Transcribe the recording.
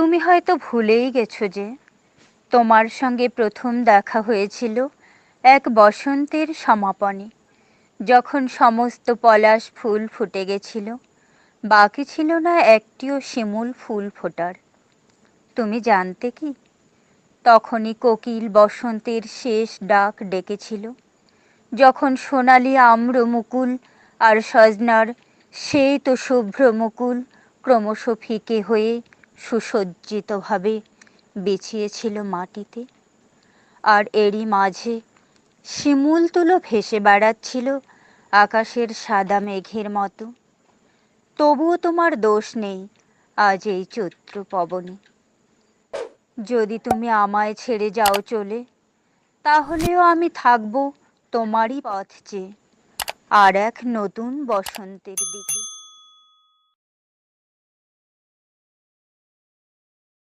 তুমি হয়তো ভুলেই গেছো যে তোমার সঙ্গে প্রথম দেখা হয়েছিল এক বসন্তের সমাপনে, যখন সমস্ত পলাশ ফুল ফুটে গেছিল, বাকি ছিল না একটিও শিমুল ফুল ফোটার। তুমি জানতে কি, তখনই কোকিল বসন্তের শেষ ডাক ডেকেছিল, যখন সোনালি আম্র মুকুল আর সজনার সেই তো শুভ্র মুকুল ক্রমশ ফিকে হয়ে সুসজ্জিতভাবে বিছিয়েছিল মাটিতে। আর এরই মাঝে শিমুলতুলো ভেসে বেড়াচ্ছিল আকাশের সাদা মেঘের মতো। তবুও তোমার দোষ নেই আজ এই চৈত্র পবনে। যদি তুমি আমায় ছেড়ে যাও চলে, তাহলেও আমি থাকবো তোমারই পথ চেয়ে আর এক নতুন বসন্তের দিকে।